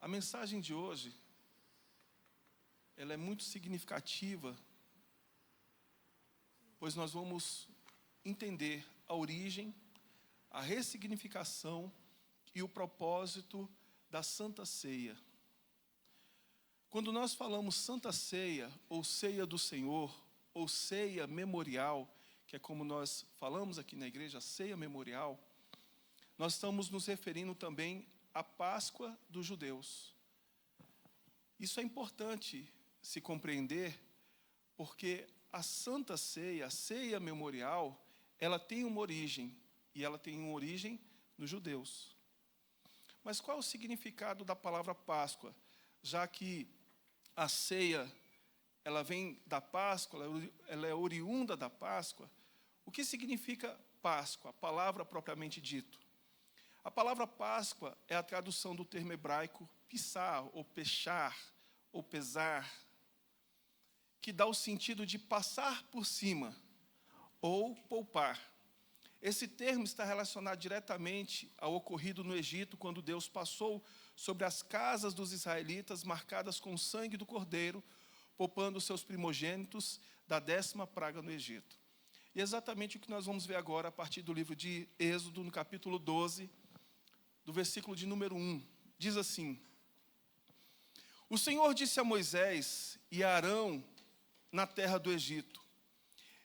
A mensagem de hoje, ela é muito significativa, pois nós vamos entender a origem, a ressignificação e o propósito da Santa Ceia. Quando nós falamos Santa Ceia, ou Ceia do Senhor, ou Ceia Memorial, que é como nós falamos aqui na igreja, Ceia Memorial, nós estamos nos referindo também à Páscoa dos judeus. Isso é importante se compreender, porque a Santa Ceia, a Ceia Memorial, ela tem uma origem, e ela tem uma origem nos judeus. Mas qual é o significado da palavra Páscoa? Já que a ceia, ela vem da Páscoa, ela é oriunda da Páscoa, o que significa Páscoa, a palavra propriamente dito? A palavra Páscoa é a tradução do termo hebraico pissar, ou pechar, ou pesar, que dá o sentido de passar por cima, ou poupar. Esse termo está relacionado diretamente ao ocorrido no Egito, quando Deus passou sobre as casas dos israelitas, marcadas com o sangue do cordeiro, poupando os seus primogênitos da 10ª praga no Egito. E é exatamente o que nós vamos ver agora, a partir do livro de Êxodo, no capítulo 12, do versículo de número 1. Diz assim: O Senhor disse a Moisés e a Arão na terra do Egito: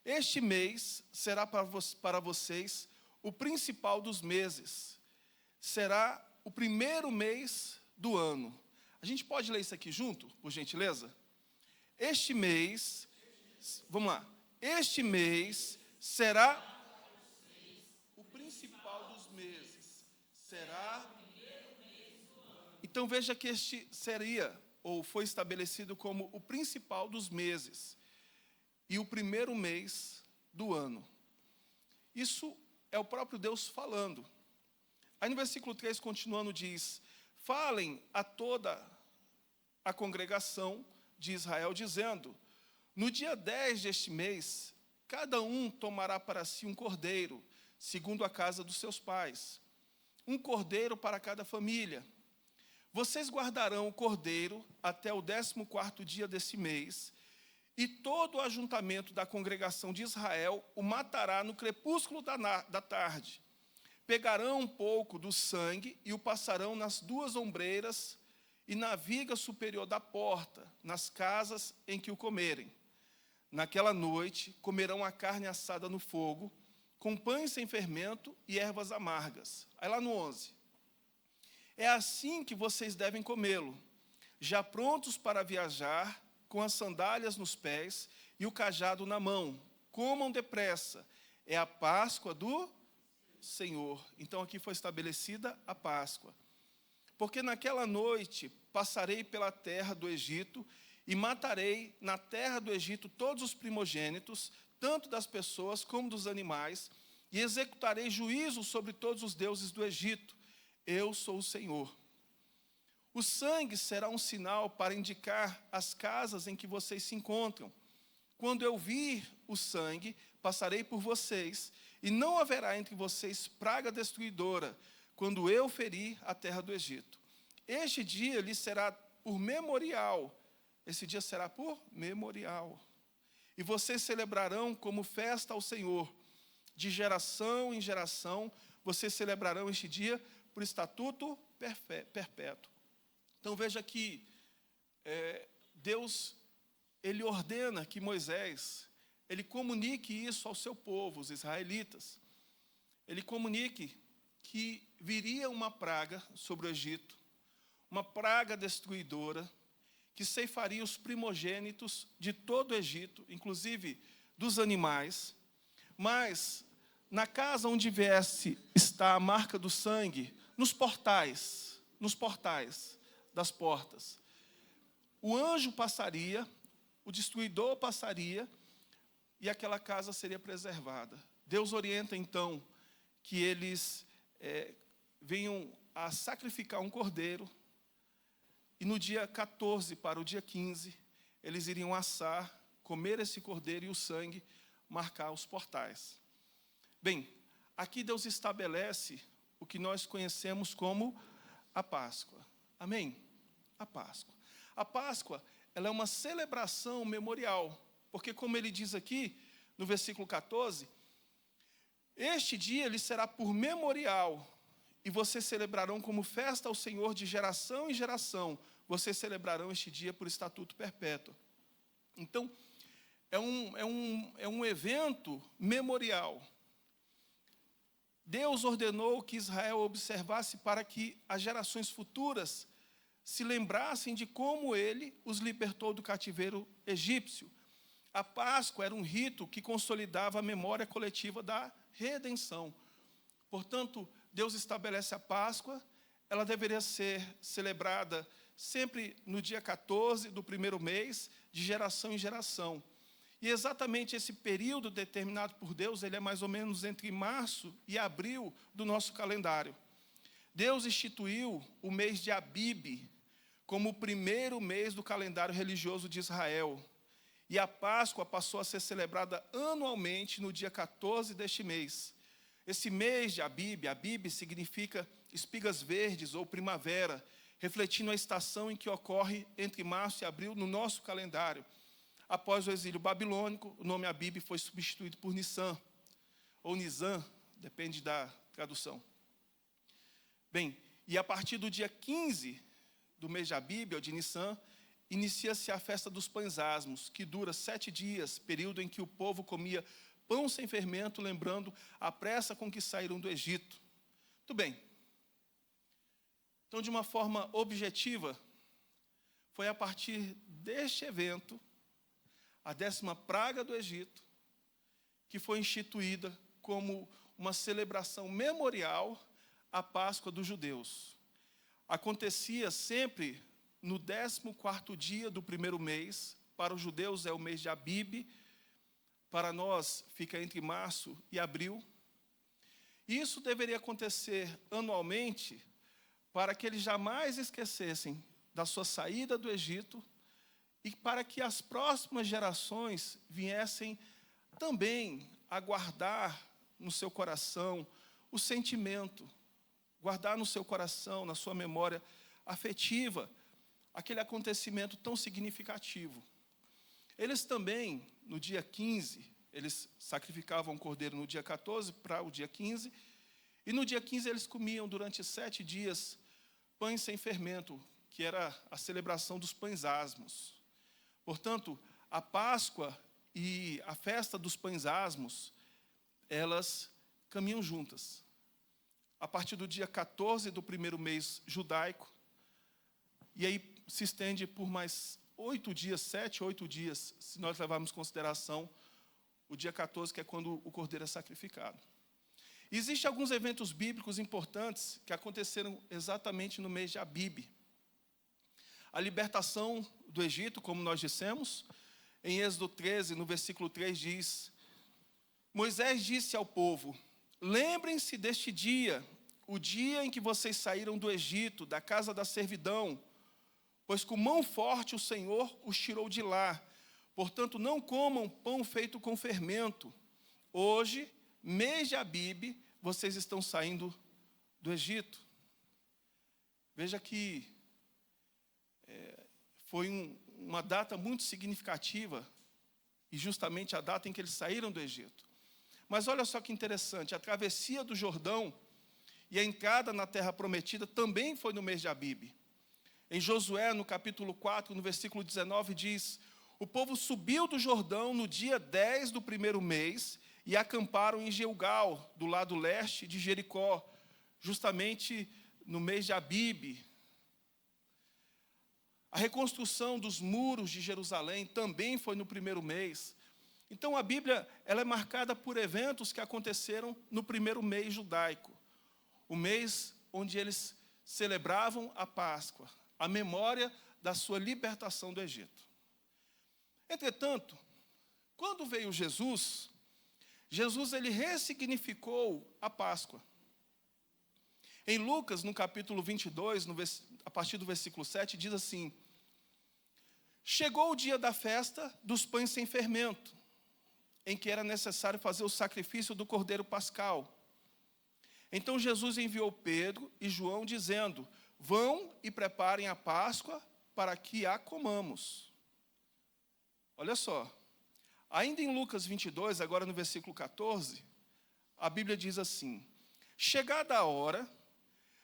Este mês será para vocês o principal dos meses. Será o primeiro mês do ano. A gente pode ler isso aqui junto, por gentileza? Este mês, vamos lá. Este mês será o principal dos meses. Será. Então veja que este seria, ou foi estabelecido como o principal dos meses. E o primeiro mês do ano. Isso é o próprio Deus falando. Aí no versículo 3, continuando, diz: Falem a toda a congregação de Israel, dizendo: No dia 10 deste mês, cada um tomará para si um cordeiro, segundo a casa dos seus pais. Um cordeiro para cada família. Vocês guardarão o cordeiro até o 14º dia desse mês, e todo o ajuntamento da congregação de Israel o matará no crepúsculo da tarde. Pegarão um pouco do sangue e o passarão nas 2 ombreiras e na viga superior da porta, nas casas em que o comerem. Naquela noite comerão a carne assada no fogo, com pães sem fermento e ervas amargas. Aí lá no 11. É assim que vocês devem comê-lo, já prontos para viajar, com as sandálias nos pés e o cajado na mão. Comam depressa. É a Páscoa do Senhor. Então aqui foi estabelecida a Páscoa. Porque naquela noite passarei pela terra do Egito e matarei na terra do Egito todos os primogênitos, tanto das pessoas como dos animais, e executarei juízo sobre todos os deuses do Egito. Eu sou o Senhor. O sangue será um sinal para indicar as casas em que vocês se encontram. Quando eu vir o sangue, passarei por vocês, e não haverá entre vocês praga destruidora, quando eu ferir a terra do Egito. Este dia lhe será por memorial. Esse dia será por memorial. E vocês celebrarão como festa ao Senhor. De geração em geração, vocês celebrarão este dia por estatuto perpétuo. Então veja que Deus, ele ordena que Moisés, ele comunique isso ao seu povo, os israelitas. Ele comunique que viria uma praga sobre o Egito, uma praga destruidora, que ceifaria os primogênitos de todo o Egito, inclusive dos animais, mas na casa onde viesse estar a marca do sangue, nos portais das portas, o anjo passaria, o destruidor passaria, e aquela casa seria preservada. Deus orienta, então, que eles venham a sacrificar um cordeiro, e no dia 14 para o dia 15, eles iriam assar, comer esse cordeiro e o sangue, marcar os portais. Bem, aqui Deus estabelece o que nós conhecemos como a Páscoa. Amém? a Páscoa. A Páscoa, ela é uma celebração memorial, porque como ele diz aqui, no versículo 14, este dia lhe será por memorial, e vocês celebrarão como festa ao Senhor de geração em geração. Vocês celebrarão este dia por estatuto perpétuo. Então, é um evento memorial. Deus ordenou que Israel observasse para que as gerações futuras se lembrassem de como ele os libertou do cativeiro egípcio. A Páscoa era um rito que consolidava a memória coletiva da redenção. Portanto, Deus estabelece a Páscoa, ela deveria ser celebrada sempre no dia 14 do primeiro mês, de geração em geração. E exatamente esse período determinado por Deus, ele é mais ou menos entre março e abril do nosso calendário. Deus instituiu o mês de Abibe como o primeiro mês do calendário religioso de Israel. E a Páscoa passou a ser celebrada anualmente no dia 14 deste mês. Esse mês de Abibe significa espigas verdes ou primavera, refletindo a estação em que ocorre entre março e abril no nosso calendário. Após o exílio babilônico, o nome Abibe foi substituído por Nissan, ou Nisan, depende da tradução. Bem, e a partir do dia 15 do mês de Abibe, ou de Nissan, inicia-se a festa dos pães asmos, que dura 7 dias, período em que o povo comia pão sem fermento, lembrando a pressa com que saíram do Egito. Muito bem. Então, de uma forma objetiva, foi a partir deste evento, a 10ª praga do Egito, que foi instituída como uma celebração memorial à Páscoa dos judeus. Acontecia sempre no 14º dia do primeiro mês. Para os judeus é o mês de Abibe, para nós fica entre março e abril. E isso deveria acontecer anualmente para que eles jamais esquecessem da sua saída do Egito e para que as próximas gerações viessem também a guardar no seu coração o sentimento, guardar no seu coração, na sua memória afetiva, aquele acontecimento tão significativo. Eles também, no dia 15, eles sacrificavam o cordeiro no dia 14 para o dia 15, e no dia 15 eles comiam durante 7 dias pães sem fermento, que era a celebração dos pães asmos. Portanto, a Páscoa e a festa dos pães asmos, elas caminham juntas. A partir do dia 14 do primeiro mês judaico, e aí se estende por mais 8 dias, 7, 8 dias, se nós levarmos em consideração o dia 14, que é quando o cordeiro é sacrificado. Existem alguns eventos bíblicos importantes que aconteceram exatamente no mês de Abibe. A libertação do Egito, como nós dissemos, em Êxodo 13, no versículo 3, diz: Moisés disse ao povo: lembrem-se deste dia, o dia em que vocês saíram do Egito, da casa da servidão, pois com mão forte o Senhor os tirou de lá. Portanto, não comam pão feito com fermento. Hoje, mês de Abibe, vocês estão saindo do Egito. Veja que foi uma data muito significativa, e justamente a data em que eles saíram do Egito. Mas olha só que interessante, a travessia do Jordão e a entrada na terra prometida também foi no mês de Abibe. Em Josué, no capítulo 4, no versículo 19, diz: o povo subiu do Jordão no dia 10 do primeiro mês e acamparam em Gilgal, do lado leste de Jericó, justamente no mês de Abibe. A reconstrução dos muros de Jerusalém também foi no primeiro mês. Então, a Bíblia ela é marcada por eventos que aconteceram no primeiro mês judaico. O mês onde eles celebravam a Páscoa, a memória da sua libertação do Egito. Entretanto, quando veio Jesus ele ressignificou a Páscoa. Em Lucas, no capítulo 22, a partir do versículo 7, diz assim: chegou o dia da festa dos pães sem fermento, em que era necessário fazer o sacrifício do cordeiro pascal. Então Jesus enviou Pedro e João, dizendo: vão e preparem a Páscoa para que a comamos. Olha só, ainda em Lucas 22, agora no versículo 14, a Bíblia diz assim: chegada a hora,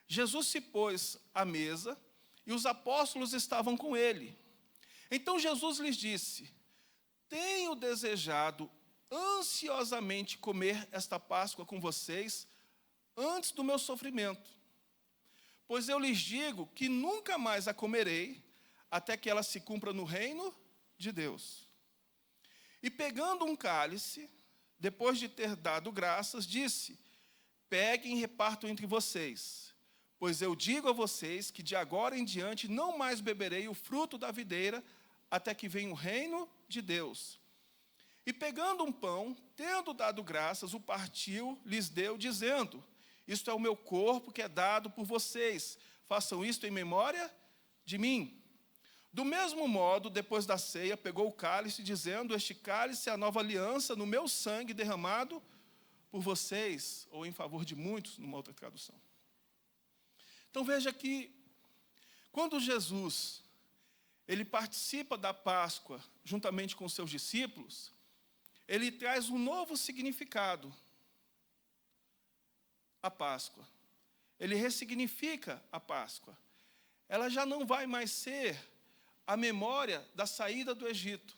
Jesus se pôs à mesa e os apóstolos estavam com ele. Então Jesus lhes disse: tenho desejado ansiosamente comer esta Páscoa com vocês antes do meu sofrimento. Pois eu lhes digo que nunca mais a comerei, até que ela se cumpra no reino de Deus. E pegando um cálice, depois de ter dado graças, disse: peguem e repartam entre vocês, pois eu digo a vocês que de agora em diante não mais beberei o fruto da videira, até que venha o reino de Deus. E pegando um pão, tendo dado graças, o partiu, lhes deu, dizendo: isto é o meu corpo que é dado por vocês, façam isto em memória de mim. Do mesmo modo, depois da ceia, pegou o cálice, dizendo: este cálice é a nova aliança no meu sangue derramado por vocês, ou em favor de muitos, numa outra tradução. Então veja que, quando Jesus ele participa da Páscoa, juntamente com seus discípulos, ele traz um novo significado à Páscoa. Ele ressignifica a Páscoa. Ela já não vai mais ser a memória da saída do Egito,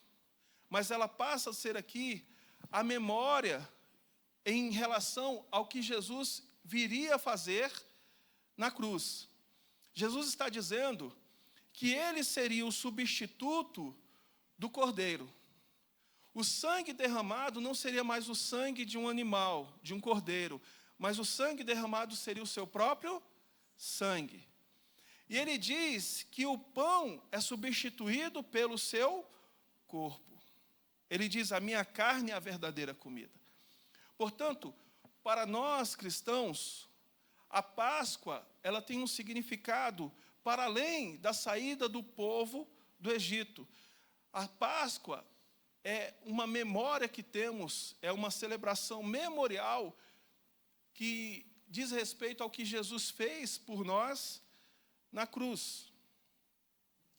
mas ela passa a ser aqui a memória em relação ao que Jesus viria a fazer na cruz. Jesus está dizendo que ele seria o substituto do cordeiro. O sangue derramado não seria mais o sangue de um animal, de um cordeiro, mas o sangue derramado seria o seu próprio sangue. E ele diz que o pão é substituído pelo seu corpo. Ele diz: a minha carne é a verdadeira comida. Portanto, para nós cristãos, a Páscoa ela tem um significado para além da saída do povo do Egito. A Páscoa é uma memória que temos, é uma celebração memorial que diz respeito ao que Jesus fez por nós na cruz.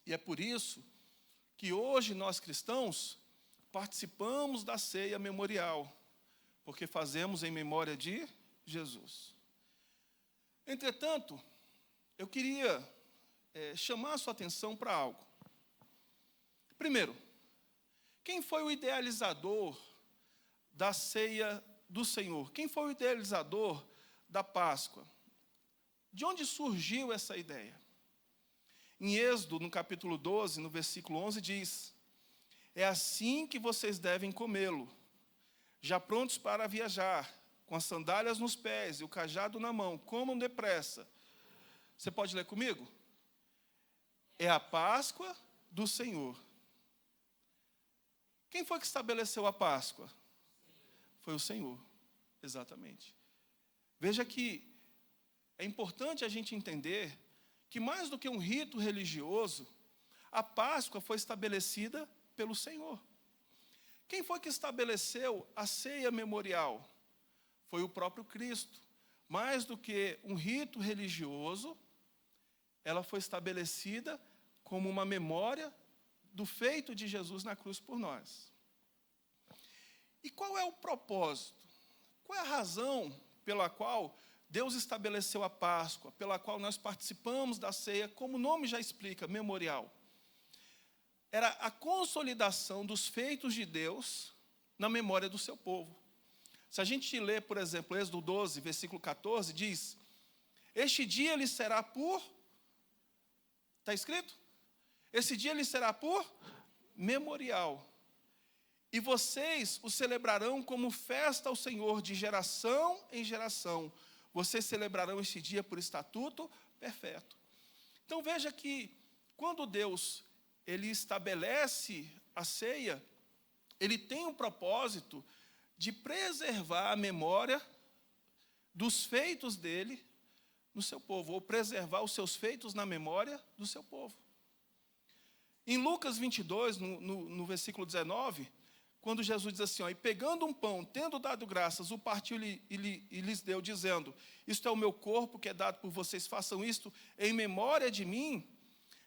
E é por isso que hoje nós cristãos participamos da ceia memorial, porque fazemos em memória de Jesus. Entretanto, eu queria chamar a sua atenção para algo. Primeiro, quem foi o idealizador da ceia do Senhor? Quem foi o idealizador da Páscoa? De onde surgiu essa ideia? Em Êxodo, no capítulo 12, no versículo 11, diz: é assim que vocês devem comê-lo, já prontos para viajar, com as sandálias nos pés e o cajado na mão, comam depressa. Você pode ler comigo? É a Páscoa do Senhor. Quem foi que estabeleceu a Páscoa? Foi o Senhor, exatamente. Veja que é importante a gente entender que mais do que um rito religioso, a Páscoa foi estabelecida pelo Senhor. Quem foi que estabeleceu a ceia memorial? Foi o próprio Cristo. Mais do que um rito religioso, ela foi estabelecida como uma memória do feito de Jesus na cruz por nós. E qual é o propósito? Qual é a razão pela qual Deus estabeleceu a Páscoa, pela qual nós participamos da ceia, como o nome já explica, memorial? Era a consolidação dos feitos de Deus na memória do seu povo. Se a gente ler, por exemplo, Êxodo 12, versículo 14, diz: este dia lhe será por... Está escrito? Esse dia lhe será por memorial. E vocês o celebrarão como festa ao Senhor de geração em geração. Vocês celebrarão este dia por estatuto perpétuo. Então veja que quando Deus ele estabelece a ceia, ele tem um propósito de preservar a memória dos feitos dele no seu povo, ou preservar os seus feitos na memória do seu povo. Em Lucas 22, no versículo 19, quando Jesus diz assim, e pegando um pão, tendo dado graças, o partiu e lhes deu, dizendo: isto é o meu corpo que é dado por vocês, façam isto em memória de mim.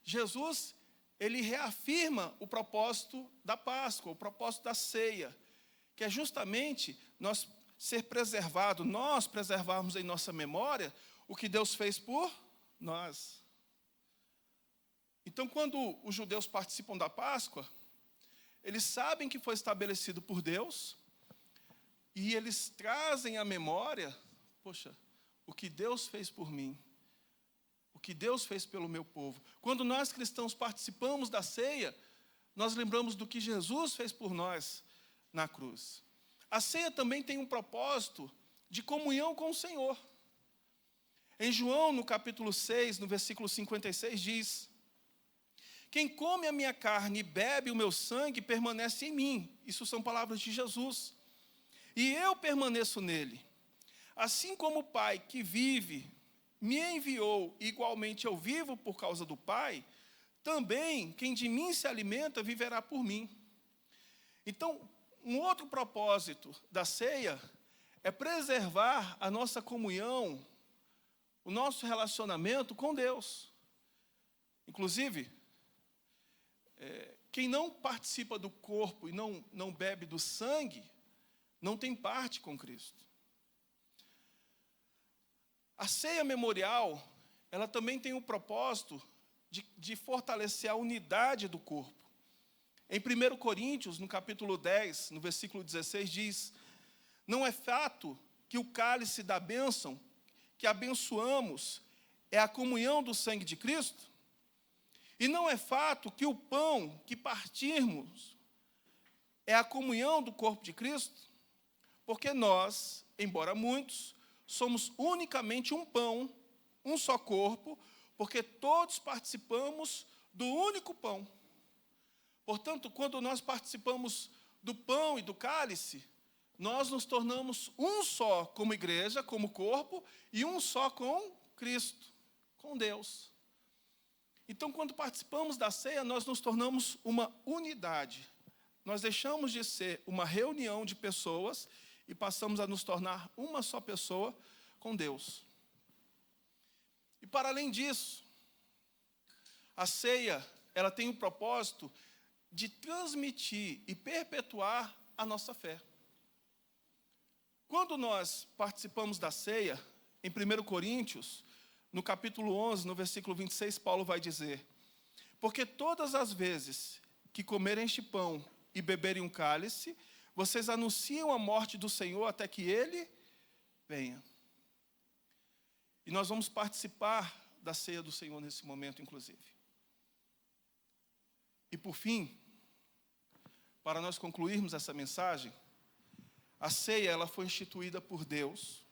Jesus, ele reafirma o propósito da Páscoa, o propósito da ceia, que é justamente nós preservarmos em nossa memória o que Deus fez por nós. Então, quando os judeus participam da Páscoa, eles sabem que foi estabelecido por Deus, e eles trazem à memória, poxa, o que Deus fez por mim, o que Deus fez pelo meu povo. Quando nós cristãos participamos da ceia, nós lembramos do que Jesus fez por nós na cruz. A ceia também tem um propósito de comunhão com o Senhor. Em João, no capítulo 6, no versículo 56, diz: quem come a minha carne e bebe o meu sangue permanece em mim. Isso são palavras de Jesus. E eu permaneço nele. Assim como o Pai que vive me enviou, igualmente eu vivo por causa do Pai, também quem de mim se alimenta viverá por mim. Então, um outro propósito da ceia é preservar a nossa comunhão, o nosso relacionamento com Deus. Inclusive, quem não participa do corpo e não bebe do sangue, não tem parte com Cristo. A ceia memorial, ela também tem o propósito de fortalecer a unidade do corpo. Em 1 Coríntios, no capítulo 10, no versículo 16, diz: não é fato que o cálice da bênção que abençoamos é a comunhão do sangue de Cristo? E não é fato que o pão que partirmos é a comunhão do corpo de Cristo? Porque nós, embora muitos, somos unicamente um pão, um só corpo, porque todos participamos do único pão. Portanto, quando nós participamos do pão e do cálice, nós nos tornamos um só como igreja, como corpo, e um só com Cristo, com Deus. Então, quando participamos da ceia, nós nos tornamos uma unidade. Nós deixamos de ser uma reunião de pessoas e passamos a nos tornar uma só pessoa com Deus. E para além disso, a ceia, ela tem o propósito de transmitir e perpetuar a nossa fé. Quando nós participamos da ceia, em 1 Coríntios, no capítulo 11, no versículo 26, Paulo vai dizer: porque todas as vezes que comerem este pão e beberem um cálice, vocês anunciam a morte do Senhor até que Ele venha. E nós vamos participar da ceia do Senhor nesse momento, inclusive. E por fim, para nós concluirmos essa mensagem, a ceia, ela foi instituída por Deus.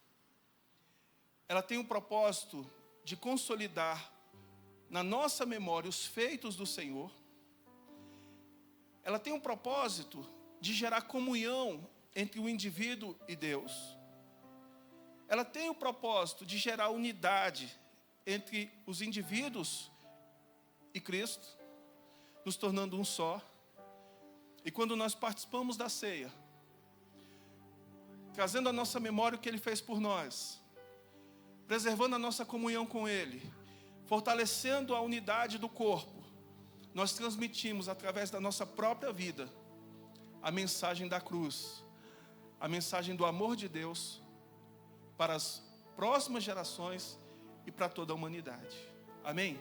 Ela tem o propósito de consolidar na nossa memória os feitos do Senhor. Ela tem um propósito de gerar comunhão entre o indivíduo e Deus. Ela tem o propósito de gerar unidade entre os indivíduos e Cristo, nos tornando um só. E quando nós participamos da ceia, trazendo à nossa memória o que Ele fez por nós, preservando a nossa comunhão com Ele, fortalecendo a unidade do corpo, nós transmitimos através da nossa própria vida a mensagem da cruz, a mensagem do amor de Deus para as próximas gerações e para toda a humanidade. Amém?